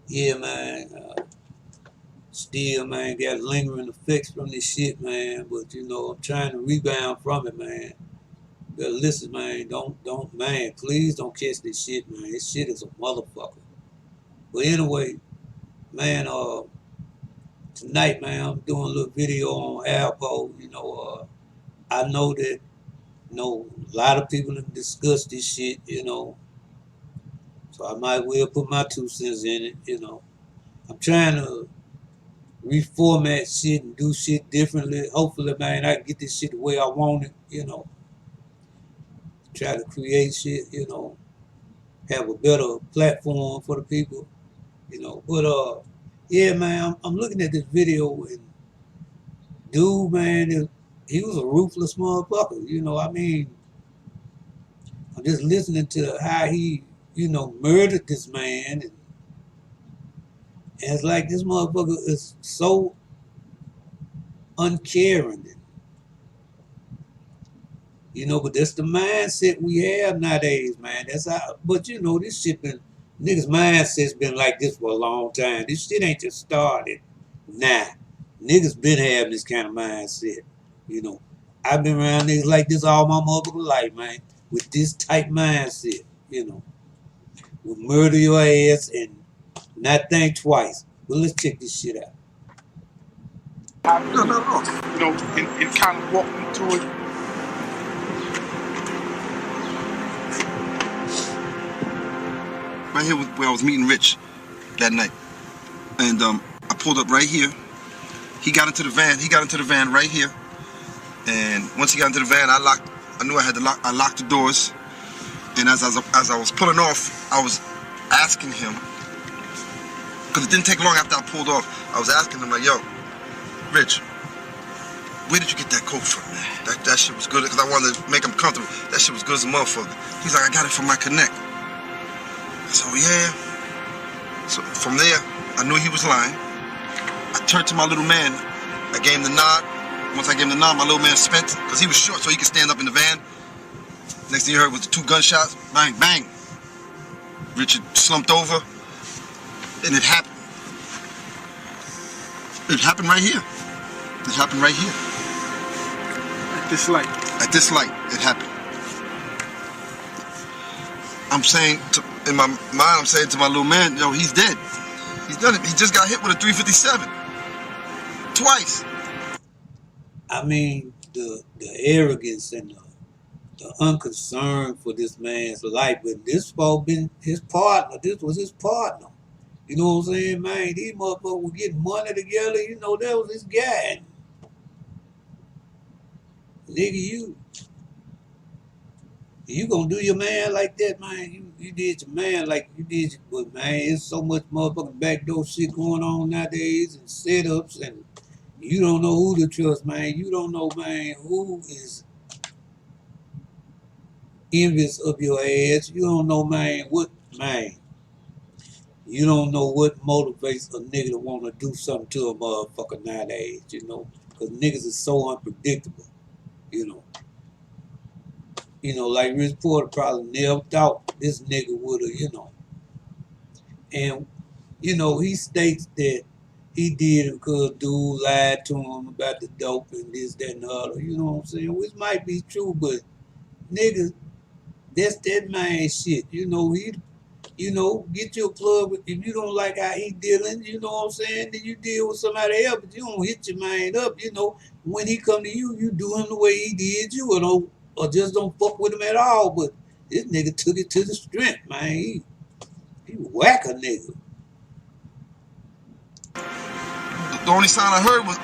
Yeah, man. Still, man, got lingering effects from this shit, man. But you know, I'm trying to rebound from it, man. But listen, man, man, please don't catch this shit, man. This shit is a motherfucker. But anyway, man, tonight, man, I'm doing a little video on Alpo. I know that, a lot of people have discussed this shit, so I might well put my 2 cents in it. I'm trying to reformat shit and do shit differently. Hopefully, man, I can get this shit the way I want it. Try to create shit, have a better platform for the people. But yeah, man, I'm looking at this video and dude, man, he was a ruthless motherfucker. I mean, I'm just listening to how he murdered this man, and it's like this motherfucker is so uncaring. But that's the mindset we have nowadays, man. That's how. But this shit been niggas' mindset's been like this for a long time. This shit ain't just started. Nah, niggas been having this kind of mindset. You know, I've been around niggas like this all my motherfucking life, man. With this type mindset, will murder your ass and not think twice. Well, let's check this shit out. No. And kind of walk me through it. Right here where I was meeting Rich that night. And I pulled up right here. He got into the van. He got into the van right here. And once he got into the van, I knew I had to lock. I locked the doors. And as I was pulling off, I was asking him, because it didn't take long after I pulled off, I was asking him like, yo, Rich, where did you get that coat from, man? That shit was good, because I wanted to make him comfortable. That shit was good as a motherfucker. He's like, I got it from my connect. So yeah. So from there, I knew he was lying. I turned to my little man. I gave him the nod. Once I gave him the nod, my little man spent, because he was short, so he could stand up in the van. Next thing you heard was the 2 gunshots. Bang, bang. Richard slumped over. And it happened. It happened right here. It happened right here. At this light. At this light, it happened. I'm saying, in my mind, I'm saying to my little man, yo, he's dead. He's done it. He just got hit with a 357. Twice. I mean, the arrogance and the unconcern for this man's life, but this folk been his partner. This was his partner. You know what I'm saying, man? These motherfuckers were getting money together. That was his guy. Nigga, you gonna do your man like that, man? You did your man like you did your, but man, it's so much motherfucking backdoor shit going on nowadays and setups, and you don't know who to trust, man. You don't know, man, who is envious of your ass. You don't know, man, you don't know what motivates a nigga to want to do something to a motherfucker nowadays, because niggas is so unpredictable, like Rich Porter probably never thought this nigga would have, and, he states that he did it because dude lied to him about the dope and this, that, and the other, you know what I'm saying, which might be true, but niggas, that's that man shit, get your plug. If you don't like how he dealing, you know what I'm saying, then you deal with somebody else, but you don't hit your man up, when he come to you, you do him the way he did you, or just don't fuck with him at all, but this nigga took it to the strength, man. He whack a nigga. The only sign I heard was,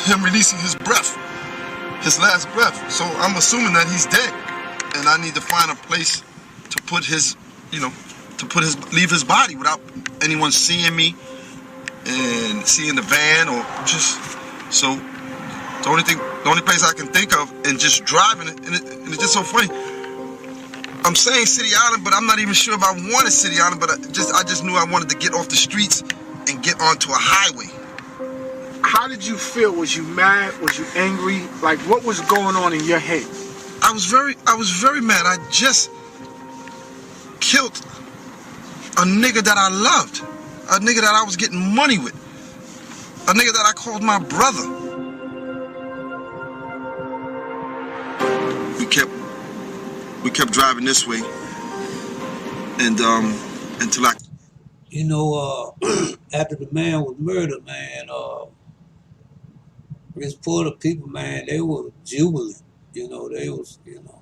him releasing his breath, his last breath. So I'm assuming that he's dead, and I need to find a place to put his, leave his body without anyone seeing me and seeing the van or just, so the only place I can think of and just driving it, and it's just so funny. I'm saying City Island, but I'm not even sure if I wanted City Island, but I just knew I wanted to get off the streets and get onto a highway. How did you feel? Was you mad? Was you angry? Like, what was going on in your head? I was very mad. I just killed a nigga that I loved. a nigga that I was getting money with, a nigga that I called my brother. We kept driving this way, and until I. You know, after the man was murdered, man, Rich Porter people, man, they were jubilant. You know, they was, you know,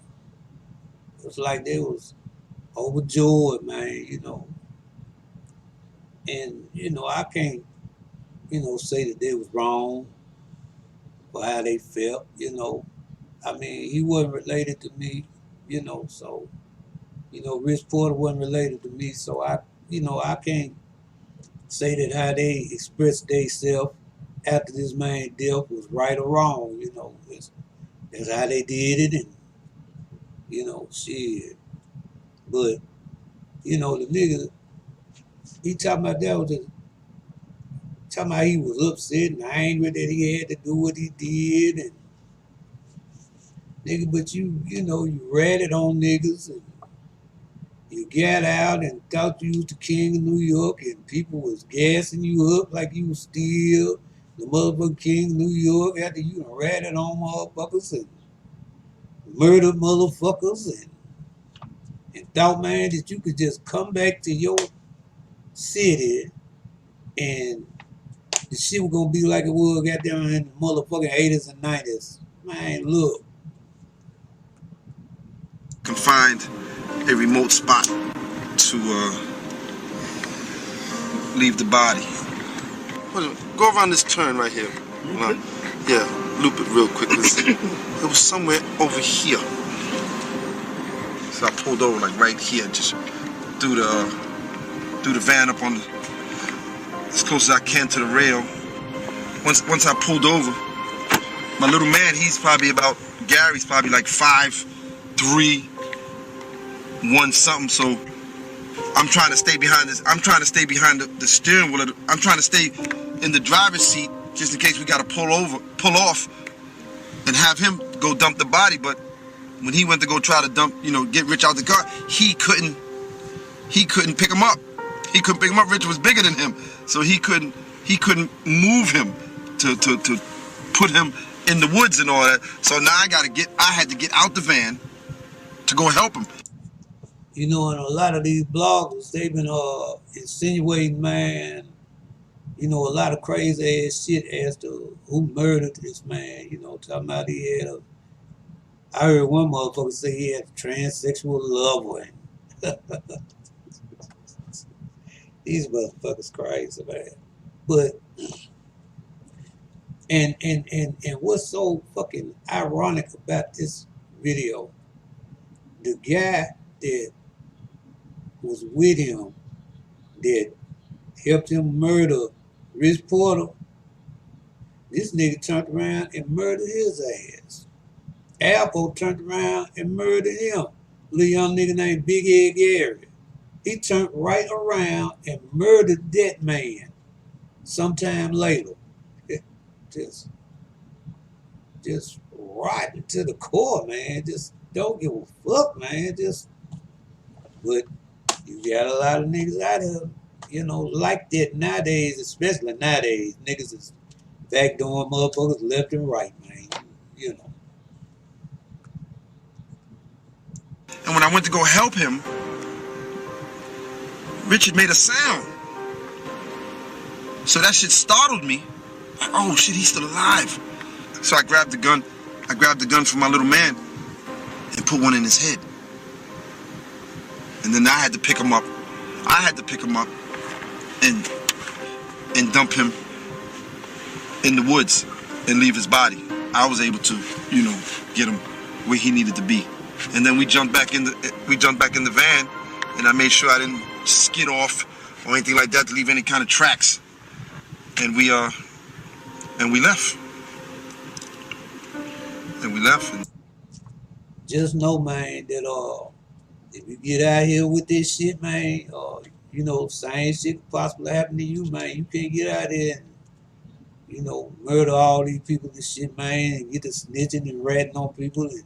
it was like they was overjoyed, man, you know. And, you know, I can't, you know, say that they was wrong for how they felt, you know. I mean, he wasn't related to me, you know, so, you know, Rich Porter wasn't related to me, so you know, I can't say that how they expressed themselves after this man's death was right or wrong, you know. That's how they did it, and, you know, shit. But, you know, the nigga, he talking about that was just, talking about he was upset and angry that he had to do what he did, and nigga, but you know, you ratted on niggas, and you got out and thought you was the king of New York, and people was gassing you up like you was still the motherfucking king of New York after you done ratted on motherfuckers and murdered motherfuckers, and thought, man, that you could just come back to your city and the shit was gonna be like it was goddamn in the motherfucking 80s and 90s. Man, look. Can find a remote spot to leave the body. Go around this turn right here. Yeah, loop it real quick. It was somewhere over here. So I pulled over like right here, just threw the van up on as close as I can to the rail. Once I pulled over, my little man, Gary's probably like 5'3", 1 something, so I'm trying to stay behind this. I'm trying to stay behind the steering wheel. I'm trying to stay in the driver's seat just in case we gotta pull off, and have him go dump the body. But when he went to go try to dump, you know, get Rich out the car, he couldn't pick him up. He couldn't pick him up. Rich was bigger than him, so he couldn't move him to put him in the woods and all that. So now I had to get out the van to go help him. You know, and a lot of these bloggers, they've been insinuating, man, you know, a lot of crazy ass shit as to who murdered this man. You know, talking about I heard one motherfucker say he had a transsexual lover. These motherfuckers crazy, man. But and what's so fucking ironic about this video, the guy that was with him that helped him murder Rich Porter, this nigga turned around and murdered his ass. Alpo turned around and murdered him. Little young nigga named Big Head Gary. He turned right around and murdered that man sometime later. Just rotten to the core, man. Just don't give a fuck, man. But you got a lot of niggas out here, you know, like that nowadays, especially nowadays. Niggas is backdooring motherfuckers left and right, man. You know. And when I went to go help him, Richard made a sound. So that shit startled me. Like, oh shit, he's still alive. So I grabbed the gun. I grabbed the gun from my little man and put one in his head. And then I had to pick him up. And dump him in the woods and leave his body. I was able to, you know, get him where he needed to be. And then we jumped back in the van, and I made sure I didn't skid off or anything like that to leave any kind of tracks. And we left. Just know, man, that if you get out here with this shit, man, you know, same shit could possibly happen to you, man. You can't get out there and, you know, murder all these people and shit, man, and get to snitching and ratting on people and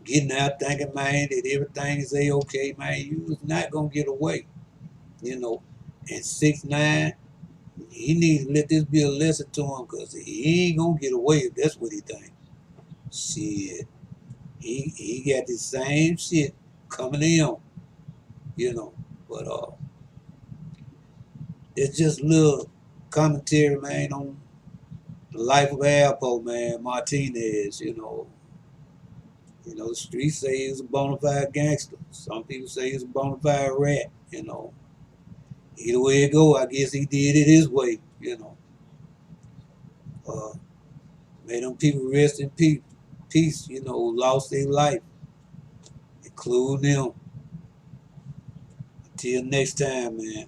getting out thinking, man, that everything is A-okay, man. You was not gonna get away, you know. and 6'9", he needs to let this be a lesson to him, because he ain't gonna get away if that's what he think. Shit. He got the same shit coming to him, you know. But it's just a little commentary, man, on the life of Alpo, man, Martinez, you know. You know, the streets say he was a bona fide gangster. Some people say he was a bona fide rat, you know. Either way it go, I guess he did it his way, you know. Uh, May them people rest in peace, you know, who lost their life, including them. Until next time, man.